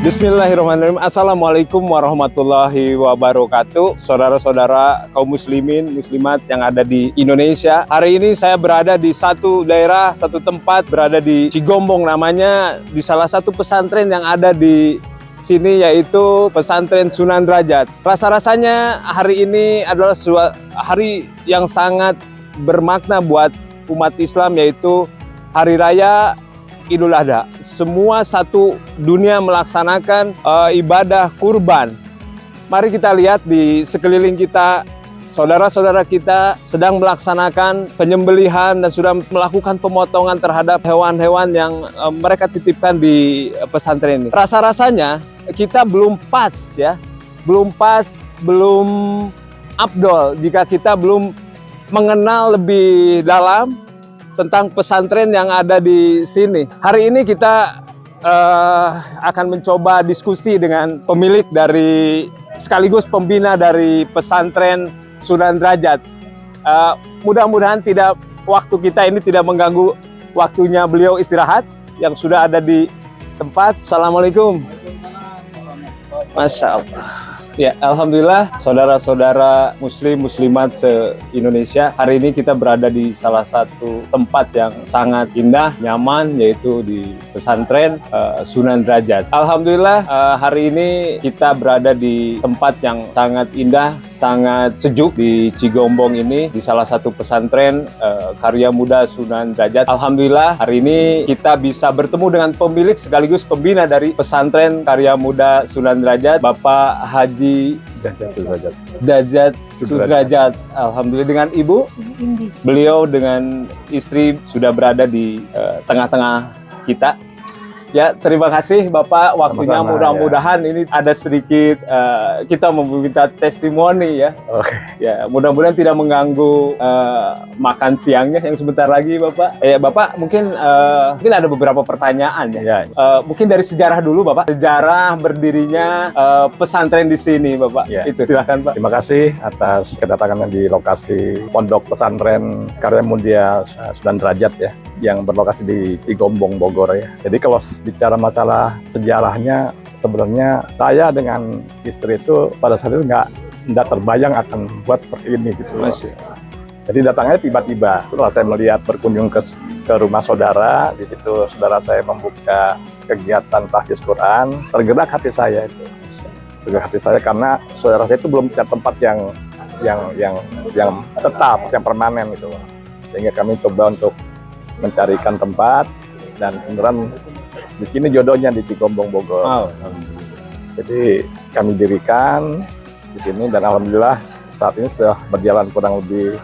Bismillahirrahmanirrahim. Assalamualaikum warahmatullahi wabarakatuh. Saudara-saudara kaum muslimin, muslimat yang ada di Indonesia. Hari ini saya berada di satu daerah, satu tempat, berada di Cigombong namanya, di salah satu pesantren yang ada di sini, yaitu pesantren Sunan Derajat. Rasa-rasanya hari ini adalah hari yang sangat bermakna buat umat Islam, yaitu Hari Raya Idul Adha. Semua satu dunia melaksanakan ibadah kurban. Mari kita lihat di sekeliling kita, saudara-saudara kita sedang melaksanakan penyembelihan dan sudah melakukan pemotongan terhadap hewan-hewan yang mereka titipkan di pesantren ini. Rasa-rasanya kita belum pas ya, belum pas, belum afdol jika kita belum mengenal lebih dalam tentang pesantren yang ada di sini. Hari ini kita akan mencoba diskusi dengan pemilik dari, sekaligus pembina dari pesantren Sunan Derajat. Mudah-mudahan waktu kita ini tidak mengganggu waktunya beliau istirahat yang sudah ada di tempat. Assalamualaikum. Masya Allah. Ya, alhamdulillah, saudara-saudara muslim muslimat se-Indonesia, hari ini kita berada di salah satu tempat yang sangat indah, nyaman, yaitu di pesantren Sunan Derajat. Alhamdulillah, hari ini kita berada di tempat yang sangat indah, sangat sejuk di Cigombong ini, di salah satu pesantren Karya Muda Sunan Derajat. Alhamdulillah, hari ini kita bisa bertemu dengan pemilik sekaligus pembina dari pesantren Karya Muda Sunan Derajat, Bapak Haji Dajat Sudrajat. Alhamdulillah, dengan Ibu Indi. Beliau dengan istri sudah berada di tengah-tengah kita. Ya, terima kasih Bapak waktunya. Mudah-mudahan ini ada sedikit kita meminta testimoni ya. Ya, mudah-mudahan tidak mengganggu makan siangnya yang sebentar lagi Bapak. Bapak mungkin ada beberapa pertanyaan ya. Mungkin dari sejarah dulu Bapak. Sejarah berdirinya pesantren di sini Bapak. Ya. Itu silakan Pak. Terima kasih atas kedatangannya di lokasi Pondok Pesantren Karya Muda Sunan Derajat ya, yang berlokasi di Cigombong, Bogor ya. Jadi kalau bicara masalah sejarahnya, sebenarnya saya dengan istri itu pada saat itu nggak terbayang akan buat seperti ini gitu. Jadi datangnya tiba-tiba setelah saya melihat berkunjung ke rumah saudara, di situ saudara saya membuka kegiatan tahfiz Quran, tergerak hati saya itu. Tergerak hati saya karena saudara saya itu belum punya tempat yang tetap, yang permanen gitu. Sehingga kami coba untuk mencarikan tempat, dan beneran di sini jodohnya di Cigombong, Bogor. Jadi kami dirikan di sini, dan alhamdulillah saat ini sudah berjalan kurang lebih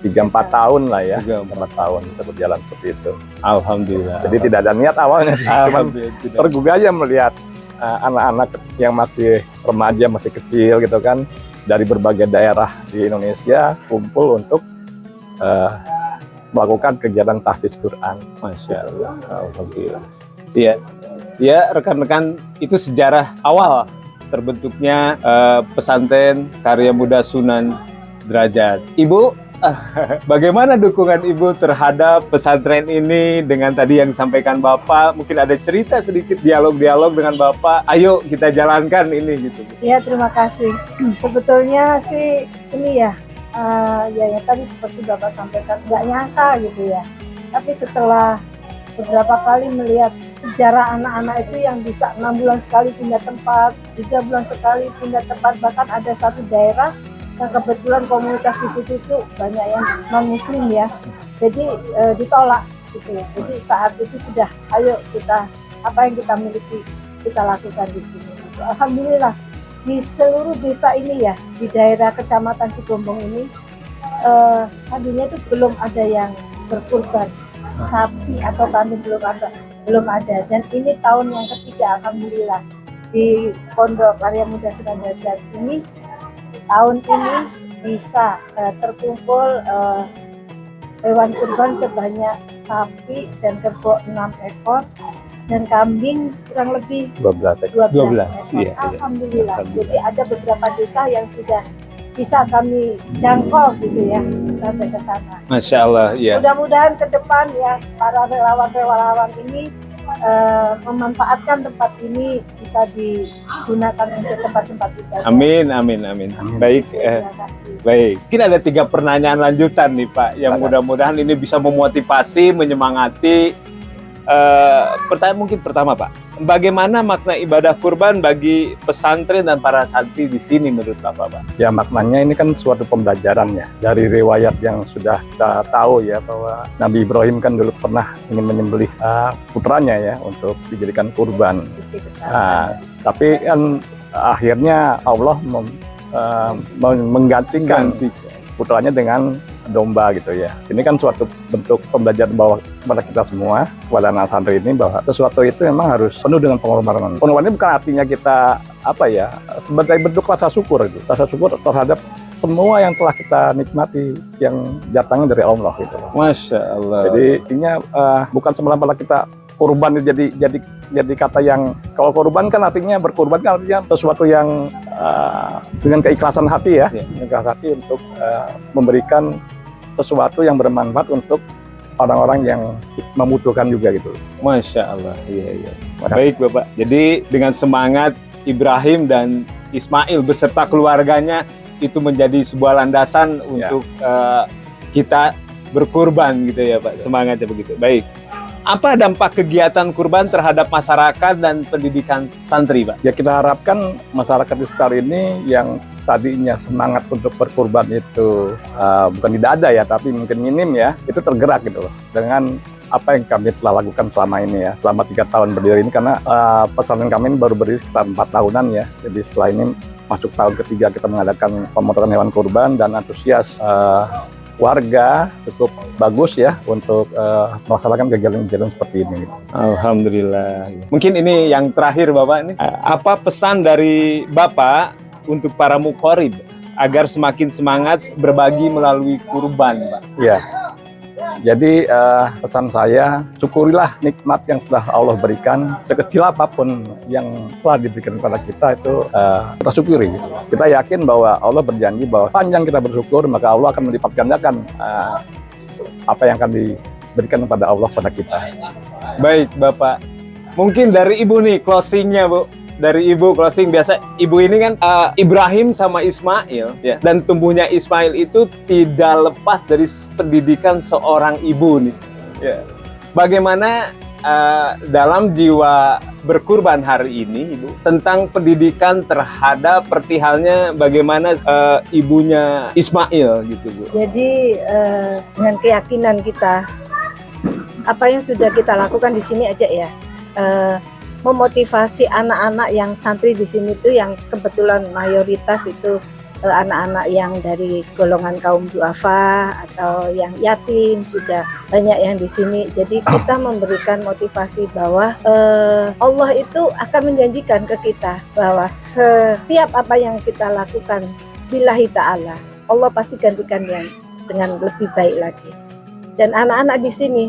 3-4 tahun lah ya. 3-4 tahun kita berjalan seperti itu. Alhamdulillah. Jadi tidak ada niat awalnya sih, cuman tergugah aja melihat anak-anak yang masih remaja, masih kecil gitu kan, dari berbagai daerah di Indonesia kumpul untuk melakukan kegiatan tahfiz Quran. Masya Allah, alhamdulillah. Iya, ya rekan-rekan, itu sejarah awal terbentuknya pesantren Karya Muda Sunan Derajat. Ibu, bagaimana dukungan Ibu terhadap pesantren ini dengan tadi yang disampaikan Bapak? Mungkin ada cerita sedikit, dialog-dialog dengan Bapak. Ayo kita jalankan ini gitu. Iya, terima kasih. Sebetulnya sih ini ya, ya tadi seperti Bapak sampaikan, nggak nyangka gitu ya. Tapi setelah beberapa kali melihat sejarah anak-anak itu yang bisa 6 bulan sekali pindah tempat, 3 bulan sekali pindah tempat, bahkan ada satu daerah yang kebetulan komunitas di situ itu banyak yang non-muslim ya, jadi ditolak gitu ya. Jadi saat itu sudah, ayo kita, apa yang kita miliki kita lakukan di sini. Alhamdulillah di seluruh desa ini ya, di daerah Kecamatan Cigombong ini tadinya itu belum ada yang berkurban sapi atau kambing, belum ada. Dan ini tahun yang ketiga alhamdulillah di Pondok Karya Muda Sunan Derajat ini, tahun ini bisa terkumpul hewan kurban sebanyak sapi dan kerbau 6 ekor dan kambing kurang lebih 12 ekor. Iya, Alhamdulillah. Jadi ada beberapa desa yang sudah bisa kami jangkau gitu ya, sampai ke sana. Masya Allah, ya. Mudah-mudahan ke depan ya para relawan-relawan ini memanfaatkan tempat ini bisa digunakan untuk tempat-tempat ibadah. Amin, amin, amin. Baik, Terima kasih. baik. Mungkin ada 3 pertanyaan lanjutan nih Pak, yang Silakan. mudah-mudahan ini bisa memotivasi, menyemangati. Pertanyaan mungkin pertama Pak, bagaimana makna ibadah kurban bagi pesantren dan para santri di sini menurut Bapak Pak? Ya maknanya ini kan suatu pembelajaran ya. Dari riwayat yang sudah kita tahu ya bahwa Nabi Ibrahim kan dulu pernah ingin menyembelih putranya ya untuk dijadikan kurban. Tapi kan akhirnya Allah menggantikan putranya dengan domba gitu ya. Ini kan suatu bentuk pembelajaran bahwa kepada kita semua, kepada anak santri ini, bahwa sesuatu itu memang harus penuh dengan pengorbanan. Pengorbanan ini bukan artinya kita sebagai bentuk rasa syukur itu. Rasa syukur terhadap semua yang telah kita nikmati yang datangnya dari Allah gitu. Masya Allah. Jadi intinya bukan semata-mata kita kurban jadi kata yang, kalau kurban kan artinya berkurban kan artinya sesuatu yang dengan keikhlasan hati ya, dengan keikhlasan hati untuk memberikan sesuatu yang bermanfaat untuk orang-orang yang membutuhkan juga gitu. Masya Allah. Iya. Baik Bapak. Jadi dengan semangat Ibrahim dan Ismail beserta keluarganya itu menjadi sebuah landasan untuk kita berkurban gitu ya Pak. Semangatnya begitu. Baik. Apa dampak kegiatan kurban terhadap masyarakat dan pendidikan santri, Pak? Ya kita harapkan masyarakat di sekitar ini yang tadinya semangat untuk berkurban itu bukan tidak ada ya, tapi mungkin minim ya, itu tergerak gitu loh dengan apa yang kami telah lakukan selama ini ya, selama 3 tahun berdiri ini, karena pesantren kami ini baru berdiri sekitar 4 tahunan ya. Jadi setelah ini masuk tahun ketiga kita mengadakan pemotongan hewan kurban dan antusias warga cukup bagus ya untuk melaksanakan kegiatan-kegiatan seperti ini. Alhamdulillah. Mungkin ini yang terakhir Bapak ini. Apa pesan dari Bapak untuk para muqorib agar semakin semangat berbagi melalui kurban, Pak? Ya. Jadi pesan saya, syukurilah nikmat yang telah Allah berikan, sekecil apapun yang telah diberikan kepada kita itu kita syukuri. Kita yakin bahwa Allah berjanji bahwa panjang kita bersyukur, maka Allah akan melipat gandakan apa yang akan diberikan kepada Allah pada kita. Baik Bapak, mungkin dari Ibu nih closingnya Bu. Dari Ibu closing, biasa Ibu ini kan Ibrahim sama Ismail ya, dan tumbuhnya Ismail itu tidak lepas dari pendidikan seorang ibu nih ya. Bagaimana dalam jiwa berkurban hari ini Ibu tentang pendidikan terhadap pertihalnya bagaimana ibunya Ismail gitu Bu? Jadi dengan keyakinan kita, apa yang sudah kita lakukan di sini aja ya, memotivasi anak-anak yang santri di sini tuh yang kebetulan mayoritas itu anak-anak yang dari golongan kaum duafa atau yang yatim juga banyak yang di sini. Jadi kita memberikan motivasi bahwa Allah itu akan menjanjikan ke kita bahwa setiap apa yang kita lakukan billahi ta'ala, Allah pasti gantikan yang dengan lebih baik lagi. Dan anak-anak di sini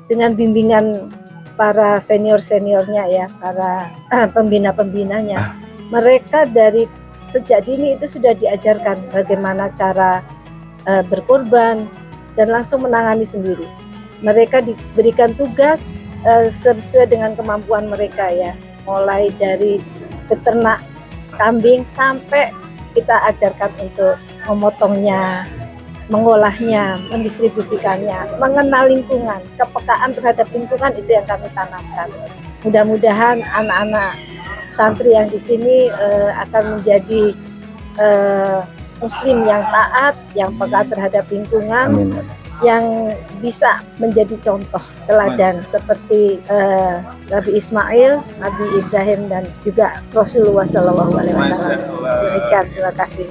dengan bimbingan para senior-seniornya ya, para pembina-pembinanya, mereka dari sejak dini itu sudah diajarkan bagaimana cara berkorban dan langsung menangani sendiri. Mereka diberikan tugas sesuai dengan kemampuan mereka ya, mulai dari beternak kambing sampai kita ajarkan untuk memotongnya, mengolahnya, mendistribusikannya, mengenal lingkungan, kepekaan terhadap lingkungan itu yang kami tanamkan. Mudah-mudahan anak-anak santri yang di sini akan menjadi muslim yang taat, yang peka terhadap lingkungan, Amin. yang bisa menjadi contoh teladan seperti Nabi Ismail, Nabi Ibrahim dan juga Rasulullah SAW. Demikian, terima kasih.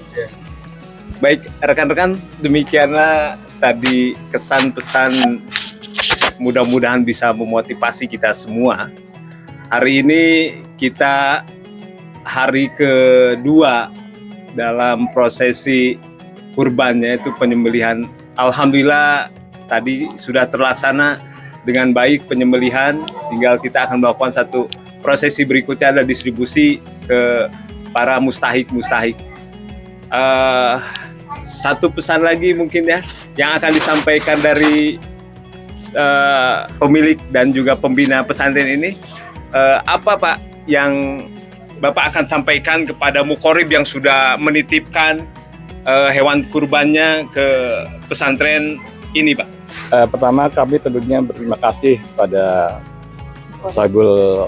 Baik rekan-rekan, demikianlah tadi kesan pesan, mudah-mudahan bisa memotivasi kita semua. Hari ini kita hari kedua dalam prosesi kurban, yaitu penyembelihan. Alhamdulillah tadi sudah terlaksana dengan baik penyembelihan, tinggal kita akan melakukan satu prosesi berikutnya, adalah distribusi ke para mustahik-mustahik. Satu pesan lagi mungkin ya yang akan disampaikan dari pemilik dan juga pembina pesantren ini, apa Pak yang Bapak akan sampaikan kepada mukorib yang sudah menitipkan hewan kurbannya ke pesantren ini, Pak? Pertama kami tentunya berterima kasih pada Sahibul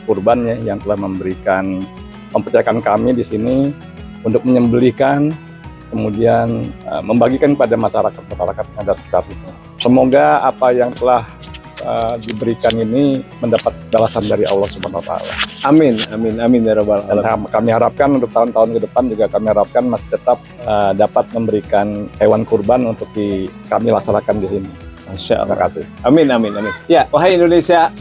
Kurban ya, yang telah mempercayakan kami di sini untuk menyembelihkan, kemudian membagikan pada masyarakat yang ada sekitar itu. Semoga apa yang telah diberikan ini mendapat balasan dari Allah Subhanahu wa taala. Amin, amin, amin ya rabbal alamin. Dan kami harapkan untuk tahun-tahun ke depan juga kami harapkan masih tetap dapat memberikan hewan kurban untuk kami laksanakan di sini. Masya Terima Allah. kasih. Amin, amin, amin. Ya, wahai Indonesia,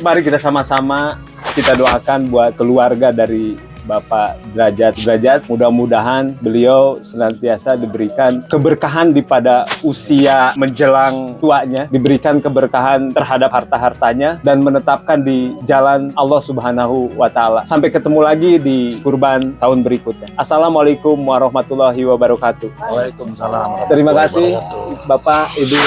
mari kita sama-sama kita doakan buat keluarga dari Bapak Derajat. Mudah-mudahan beliau senantiasa diberikan keberkahan di pada usia menjelang tuanya, diberikan keberkahan terhadap harta-hartanya, dan menetapkan di jalan Allah Subhanahu wa Ta'ala. Sampai ketemu lagi di kurban tahun berikutnya. Assalamualaikum warahmatullahi wabarakatuh. Waalaikumsalam. Terima kasih Bapak, Ibu.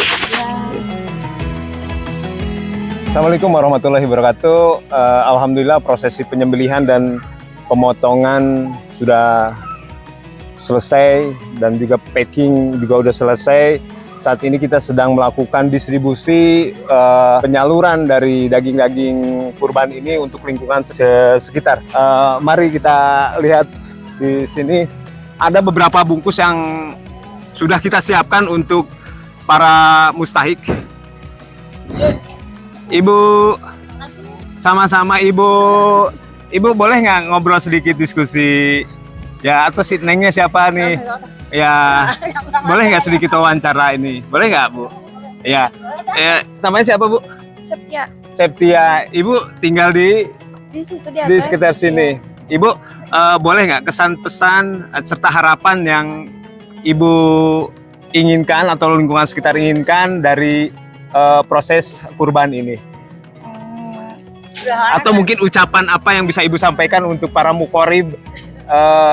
Assalamualaikum warahmatullahi wabarakatuh. Alhamdulillah prosesi penyembelihan dan pemotongan sudah selesai dan juga packing juga udah selesai. Saat ini kita sedang melakukan distribusi penyaluran dari daging-daging kurban ini untuk lingkungan sekitar. Mari kita lihat di sini ada beberapa bungkus yang sudah kita siapkan untuk para mustahik. Ibu, sama-sama Ibu. Ibu boleh nggak ngobrol sedikit diskusi? Ya, atau si nengnya siapa nih? Ya, boleh nggak sedikit wawancara ini? Boleh nggak, Bu? Ya, namanya siapa, Bu? Septia Septia. Ibu tinggal di situ di sekitar sini. Ibu, boleh nggak kesan-pesan serta harapan yang Ibu inginkan atau lingkungan sekitar inginkan dari proses kurban ini? Atau mungkin ucapan apa yang bisa Ibu sampaikan untuk para mukorib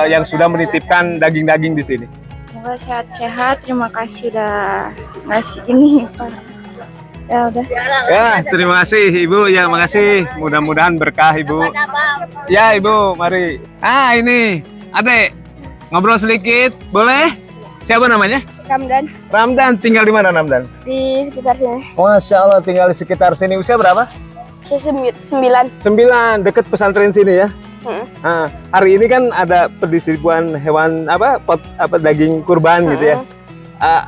yang sudah menitipkan daging-daging di sini? Semoga sehat-sehat. Terima kasih udah ngasih ini, Pak. Ya udah. Ya, terima kasih Ibu. Ya, makasih. Mudah-mudahan berkah Ibu. Ya, Ibu, mari. Ini, Adek. Ngobrol sedikit, boleh? Siapa namanya? Ramdan Ramdan. Tinggal di mana, Ramdan? di sekitar sini. Masya Allah, tinggal di sekitar sini. Usia berapa? Usia 9. 9, deket pesantren sini ya. Hari ini kan ada pendistribuan hewan daging kurban gitu ya.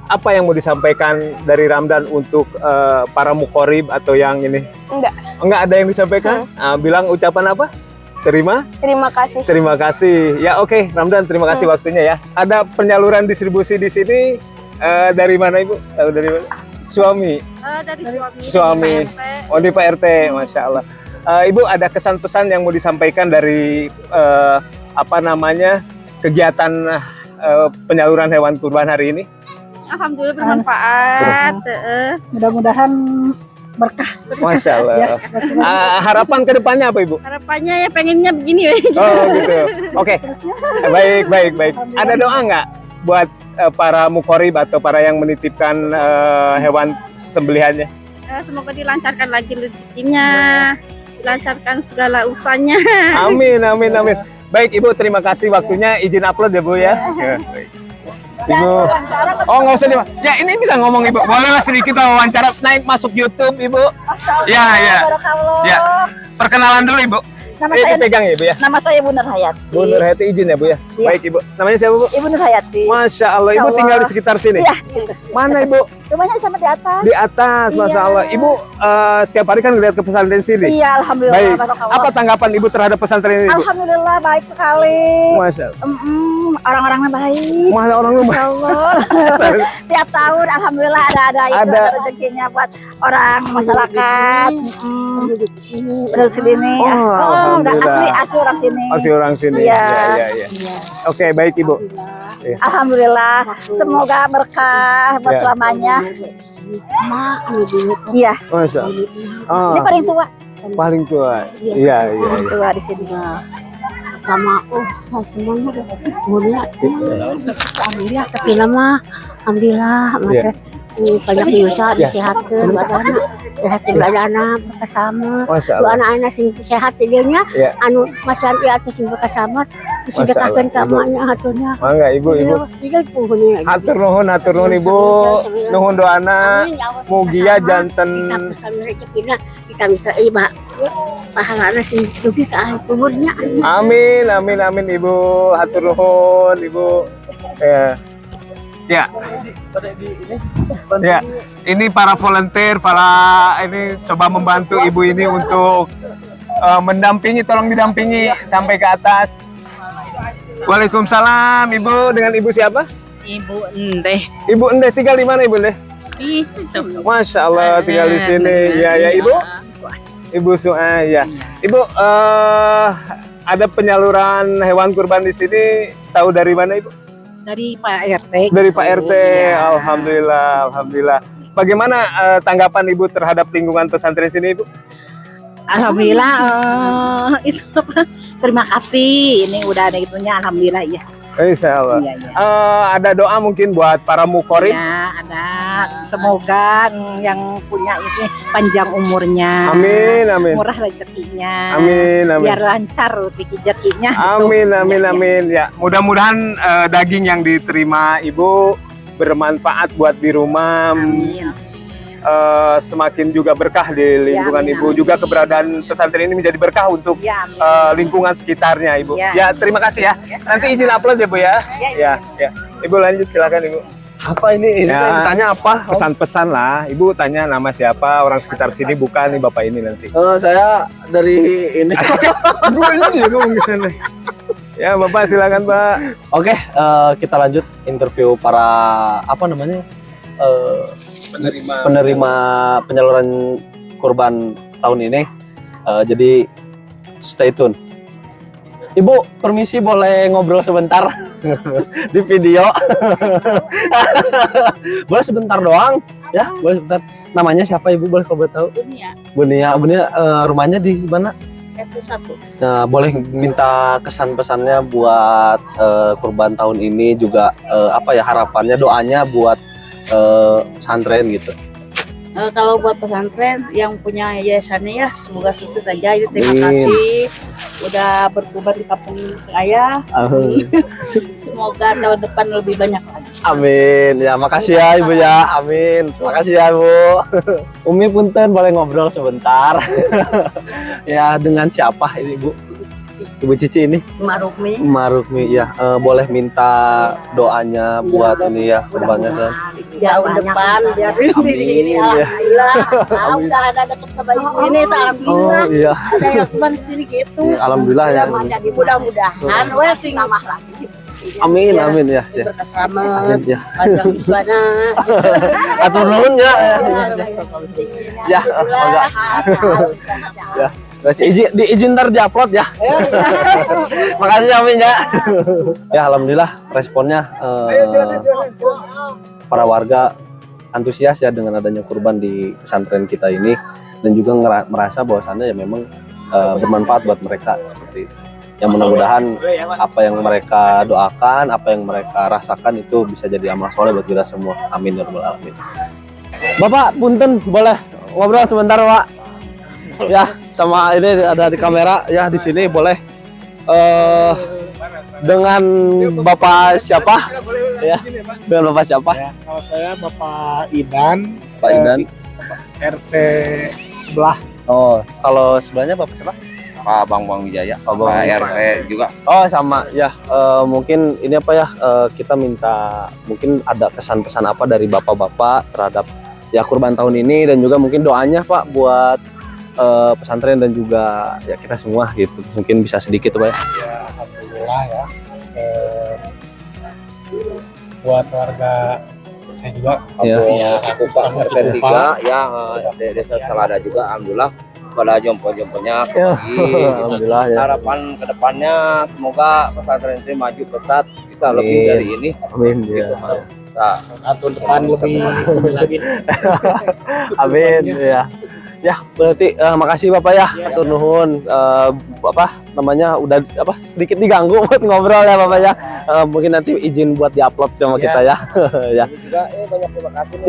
Apa yang mau disampaikan dari Ramdan untuk para mukorib atau yang ini? Enggak ada yang disampaikan? Bilang ucapan apa? Terima kasih. Terima kasih. Ya oke, Ramdan, terima kasih waktunya ya. Ada penyaluran distribusi di sini dari mana Ibu? Tahu dari mana? Suami. Dari Suami. Oh, di Pak RT, Masya Allah. Ibu ada kesan pesan yang mau disampaikan dari kegiatan penyaluran hewan kurban hari ini? Alhamdulillah bermanfaat. Mudah-mudahan berkah. Masya Allah. Harapan kedepannya apa Ibu? Harapannya ya pengennya begini. Oh gitu. Oke. Baik. Ada doa nggak buat para mukorib atau para yang menitipkan hewan sembelihannya? Semoga dilancarkan lagi rezekinya, dilancarkan segala urusannya. Amin. Baik Ibu, terima kasih waktunya. Izin upload ya Bu ya. Baik. Ibu. Oh nggak usah ya ini bisa ngomong Ibu. Bolehlah sedikit wawancara naik masuk YouTube Ibu. Ya. Perkenalan dulu Ibu. Nama Itu saya pegang ya Bu ya. Nama saya Bu Nur Hayati. Bu Nur Hayati izin ya Bu ya. Iya. Baik Ibu. Namanya siapa Bu? Ibu Nur Hayati. Masya Allah. Ibu Insya tinggal di Allah. sekitar sini. Iya, situ. Mana Ibu? Rumahnya sama di atas. Di atas, Masya Iya. Allah. Ibu setiap hari kan ngeliat ke pesantren sini. Iya, alhamdulillah. Baik. Barakallah. Apa tanggapan Ibu terhadap pesantren ini, Bu? Alhamdulillah baik sekali. Masya Allah. Orang-orangnya baik. Mana orang lu? Masya Allah. Tiap tahun alhamdulillah ada Ada. rezekinya buat orang masyarakat. Terus sini. Oh, alhamdulillah. Asli orang sini. Masih orang sini. Iya. Iya. Oke, baik Ibu. Alhamdulillah. Semoga berkah buat Ya. selamanya. Iya. Masya Allah. Oh, Ini paling tua. paling tua. Iya. Paling tua di sini. Sama aku semuanya umurnya alhamdulillah tapi lama alhamdulillah Iya. banyak bisa Ya. disehatkan badan, sehatin badan bersama. Masya Dua Allah. anak-anak sing sehat dianya, Ya. anu masan ieu atuh sing bersama, disedekahkeun ka Allah, Ibu. emaknya atunya. Mangga ibu. Iya, puhun ya. Hatur nuhun ibu. Nuhun doana. Mugia janten kita bisa iba pahalana sing dugi ka ahli kuburnya. Amin, amin, amin ibu. Hatur nuhun ibu. Ya. Ya. Ya. Ini para volunteer, ini coba membantu ibu ini untuk mendampingi, tolong didampingi sampai ke atas. Waalaikumsalam ibu. Dengan ibu siapa? Ibu Endeh. Ibu Endeh tinggal di mana ibu Endeh? Di situ. Masya Allah tinggal di sini. Ya ibu. Ibu Su'ay ya. Ibu ada penyaluran hewan kurban di sini. Tahu dari mana ibu? Dari Pak RT. Dari Pak RT. Alhamdulillah, alhamdulillah. Bagaimana tanggapan ibu terhadap lingkungan pesantren sini ibu? Alhamdulillah itu apa? Terima kasih. Ini udah ada itunya. Alhamdulillah ya. Insya Allah. Iya, iya. Ada doa mungkin buat para mukorib. Ya, ada. Semoga yang punya ini panjang umurnya. Amin, amin. Murah rezekinya. Amin, amin. Biar lancar rezekinya. Amin, amin, amin. Ya, mudah-mudahan daging yang diterima ibu bermanfaat buat di rumah. Amin. Semakin juga berkah di lingkungan amin, ibu. amin. Juga keberadaan pesantren ini menjadi berkah untuk Ya, amin. lingkungan sekitarnya ibu. Ya. Ya, terima kasih ya. Nanti izin upload ya bu ya. Ya, ya. Ibu lanjut silakan ibu. Apa ini? Ini Ya. tanya apa? Pesan-pesan lah. Ibu tanya nama siapa, orang sekitar sini, bukan nih bapak ini nanti. Saya dari ini. Ibu ini juga ngomong ke sana. Ya bapak silakan pak. Oke, kita lanjut interview para apa namanya penerima penyaluran kurban tahun ini. Jadi stay tune. Ibu, permisi boleh ngobrol sebentar di video? Boleh sebentar doang? Ya, boleh sebentar. Namanya siapa ibu? Boleh kalau boleh tahu? Bunia. Bunia, rumahnya di mana? RT1. Nah, boleh minta kesan-pesannya buat kurban tahun ini juga apa ya harapannya, doanya buat pesantren gitu. Kalau buat pesantren yang punya yayasannya ya semoga sukses saja. Terima Amin. kasih udah berkurban di kampung saya. Semoga tahun depan lebih banyak lagi. Amin. Ya, makasih ya Ibu ya. Amin. Makasih ya Bu. Umi punten boleh ngobrol sebentar. Ya, dengan siapa ini Bu? Ibu Cici ini? Marukmi. Marukmi ya. Boleh minta doanya buat ini ya kurbannya kan. Tahun depan biar lebih ini. Alhamdulillah. Udah ada deket sama ibu ini. Alhamdulillah. Oh iya. Ada yang kurban di sini gitu. Iya, alhamdulillah ya. Jadi mudah-mudahan wes sing tambah lagi. Amin amin ya. Bersama Amin ya. panjang usianya. Atur nuhun ya. Ya, enggak. Ya. Terus izin ntar diupload ya. Makasih ya Amin ya. Ya alhamdulillah responnya para warga antusias ya dengan adanya kurban di pesantren kita ini dan juga merasa bahwasannya ya memang bermanfaat buat mereka seperti itu. Yang mudah-mudahan apa yang mereka doakan, apa yang mereka rasakan itu bisa jadi amal soleh buat kita semua. Amin ya rabbal alamin. Bapak punten boleh ngobrol sebentar Pak? Ya, sama ini ada di kamera ya di sini boleh. Dengan Bapak siapa? Ya, dengan Bapak siapa? Ya, kalau saya Bapak Idan, Pak Idan. RT sebelah. Oh, kalau sebelahnya Bapak siapa? Pak Bang Wijaya, Oh, Bang Pak Wijaya. RT juga. Oh sama ya, mungkin ini apa ya, kita minta mungkin ada kesan-pesan apa dari bapak-bapak terhadap ya kurban tahun ini dan juga mungkin doanya Pak buat pesantren dan juga ya kita semua gitu, mungkin bisa sedikit Pak ya. Ya, alhamdulillah ya. Buat warga saya juga. Ya. Ya, aku Pak Kampung RT 3 Cikupa. ya desa Salada juga, alhamdulillah pada jompo-jomponya Ya, kembali. alhamdulillah ya. Harapan kedepannya semoga pesantren ini maju pesat, bisa lebih Amin. dari ini. Amin ya. Bisa Tahun depan lebih lagi. Amin ya. Ya, berarti makasih Bapak ya. Atur nuhun udah sedikit diganggu buat ngobrol ya Bapak ya. Mungkin nanti izin buat diupload sama kita ya. Ya. Juga banyak terima kasih nih.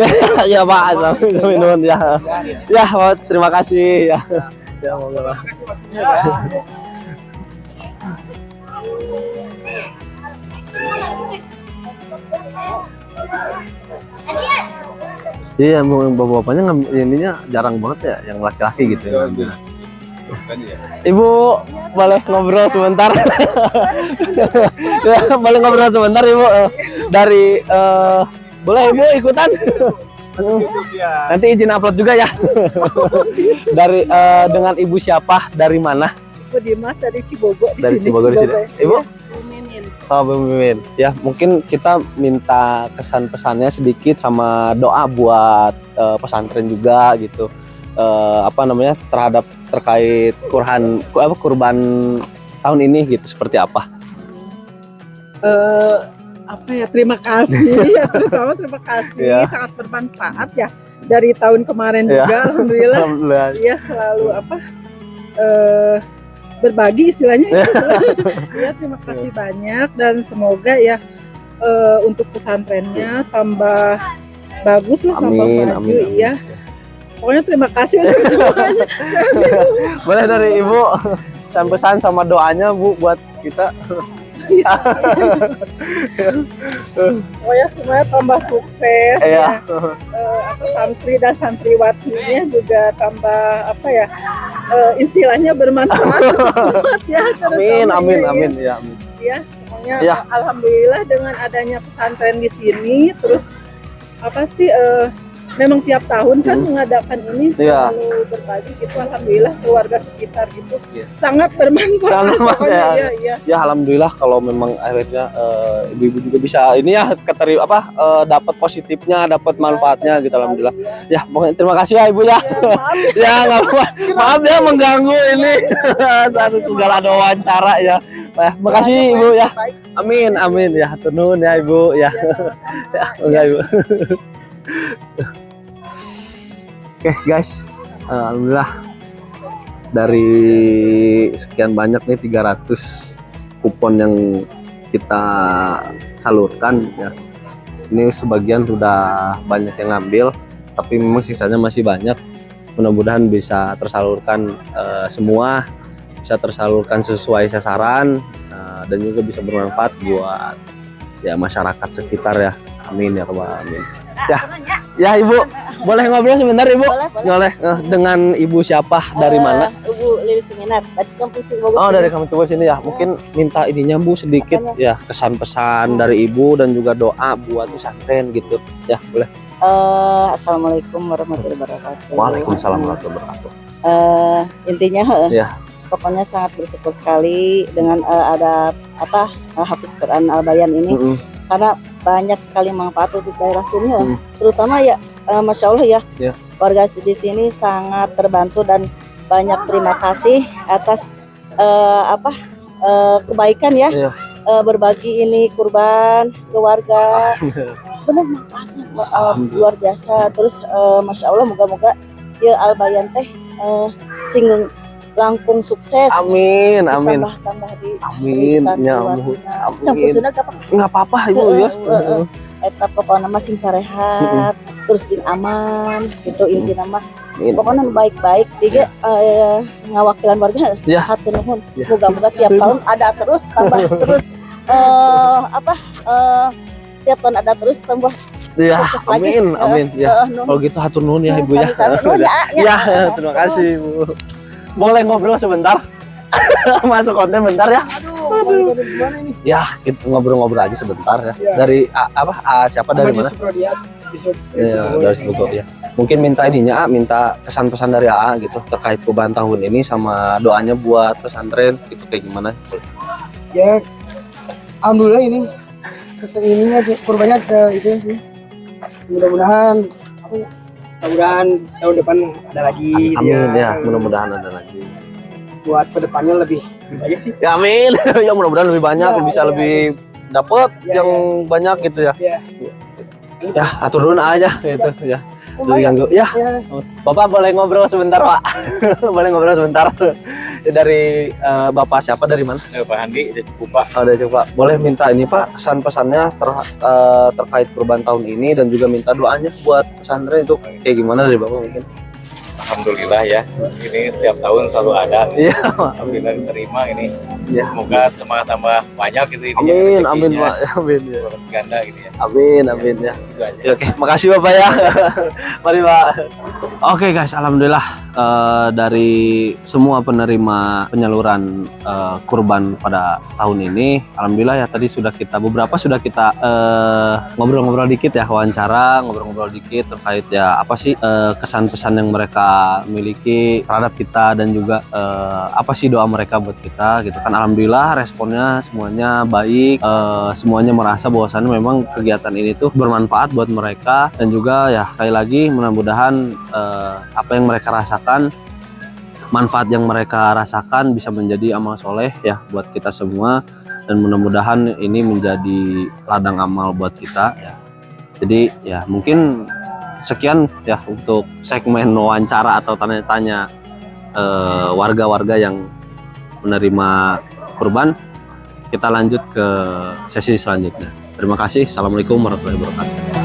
Ya Pak, sampai nuhun ya. Ya, Pak, terima kasih ya. Ya, moga. Iya, bapak-bapaknya ininya jarang banget ya, yang laki-laki gitu ya. Ibu, boleh ngobrol sebentar? Ya, boleh ngobrol sebentar Ibu. Dari boleh Ibu ikutan? Nanti izin upload juga ya. Dari dengan Ibu siapa? Dari mana? Ibu Dimas dari Cibogo di Dari sini. Cibogo di sini. Ibu? Mimin. Oh, Bu Mimin. Ya, mungkin kita minta kesan-pesannya sedikit sama doa buat pesantren juga gitu. Terhadap terkait kurban tahun ini gitu, seperti apa? Terima kasih ya, terutama terima kasih, sangat bermanfaat ya dari tahun kemarin juga. Alhamdulillah. Ya selalu berbagi istilahnya. Ya, terima kasih banyak dan semoga ya untuk pesantrennya tambah bagus lah, tambah maju ya. Pokoknya terima kasih untuk semuanya. Boleh dari Ibu pesan sama doanya Bu buat kita. Pokoknya semuanya tambah sukses ya. Santri dan santriwatinya juga tambah istilahnya bermanfaat ya. Amin ya. Ya, pokoknya alhamdulillah dengan adanya pesantren di sini, terus memang tiap tahun kan mengadakan ini selalu berbagi gitu. Alhamdulillah keluarga sekitar gitu sangat bermanfaat. Ya alhamdulillah kalau memang akhirnya ibu-ibu juga bisa ini ya dapat positifnya, dapat manfaatnya gitu. Alhamdulillah. Ya pokoknya terima kasih ya Ibu ya. Ya nggak apa, maaf ya mengganggu ini satu segala ada wawancara ya. Makasih Ibu ya. Amin ya. Turun ya Ibu ya. Ya Ibu. Oke guys, alhamdulillah dari sekian banyak nih 300 kupon yang kita salurkan ya. Ini sebagian sudah banyak yang ngambil, tapi memang sisanya masih banyak. Mudah-mudahan bisa tersalurkan semua, bisa tersalurkan sesuai sasaran dan juga bisa bermanfaat buat ya masyarakat sekitar ya. Amin ya Rabbal alamin. Ya Ibu, boleh ngobrol sebentar Ibu? Boleh. Dengan Ibu siapa? Dari mana? Ibu Lili Seminar dari kampung Cibogo. Oh, dari kampung Cibogo sini ya. Mungkin minta ininya Bu sedikit ya, kesan-pesan dari Ibu dan juga doa buat pesantren gitu. Ya, boleh. Assalamualaikum warahmatullahi wabarakatuh. Waalaikumsalam warahmatullahi wabarakatuh. Intinya pokoknya sangat bersyukur sekali dengan ada Hafiz Quran Al-Bayan ini. Karena banyak sekali manfaat untuk daerah sini terutama ya Masya Allah ya. Warga di sini sangat terbantu dan banyak terima kasih atas kebaikan ya. Berbagi ini kurban ke warga, benar manfaatnya luar biasa. Terus Masya Allah moga-moga ya Al-Bayan teh singgung langkung sukses. Amin. Tambah di ya amin. Campur Sunda nggak apa-apa Ibu ya. Eta pokoknya masing sarehat, terus sing aman gitu inti nama. Pokoknya baik-baik tiga ngawakilan warga. Hatur nuhun. Moga-moga tiap tahun ada terus tambah terus tiap tahun ada terus tambah. Ya, amin. Ya. Kalau gitu hatur nuhun ya Ibu ya. Ya, terima kasih Ibu. Boleh ngobrol sebentar? Masuk konten bentar ya. Ya, kita ngobrol-ngobrol aja sebentar ya. Dari siapa dari mana? Dari Cibogo ya. Mungkin minta minta kesan-pesan dari AA gitu terkait kurban tahun ini sama doanya buat pesantren itu kayak gimana? Ya, alhamdulillah ini keseninya kurbannya itu sih. Mudah-mudahan tahun depan ada lagi. Amin ya, mudah-mudahan ada lagi. Buat kedepannya lebih banyak sih. Ya amin. Ya mudah-mudahan lebih banyak, lebih dapat yang banyak gitu ya. Ya, atur dulu aja gitu ya. Ganggu. Ya, Bapak boleh ngobrol sebentar, Pak? Boleh ngobrol sebentar. Dari Bapak siapa, dari mana? Pak Handi, dari Cikupa. Ada coba. Boleh minta ini Pak, kesan-pesannya terkait kurban tahun ini dan juga minta doanya buat pesantren itu kayak gimana dari Bapak mungkin? Alhamdulillah ya, ini tiap tahun selalu ada. Iya. Alhamdulillah diterima ini. Ya. Semoga semangat tambah banyak gitu. Amin, amin Pak, amin ya. Ganda gitu ya. Amin, amin ya. Oke, makasih Bapak ya. Mari Pak. Oke guys, alhamdulillah dari semua penerima penyaluran kurban pada tahun ini, alhamdulillah ya tadi beberapa sudah kita ngobrol-ngobrol dikit ya, wawancara, ngobrol-ngobrol dikit terkait ya apa sih kesan-pesan yang mereka miliki terhadap kita dan juga apa sih doa mereka buat kita gitu kan. Alhamdulillah responnya semuanya baik, semuanya merasa bahwasannya memang kegiatan ini tuh bermanfaat buat mereka dan juga ya sekali lagi mudah-mudahan apa yang mereka rasakan, manfaat yang mereka rasakan bisa menjadi amal soleh ya buat kita semua dan mudah-mudahan ini menjadi ladang amal buat kita ya. Jadi ya mungkin sekian ya untuk segmen wawancara atau tanya-tanya warga-warga yang menerima kurban. Kita lanjut ke sesi selanjutnya. Terima kasih. Assalamualaikum warahmatullahi wabarakatuh.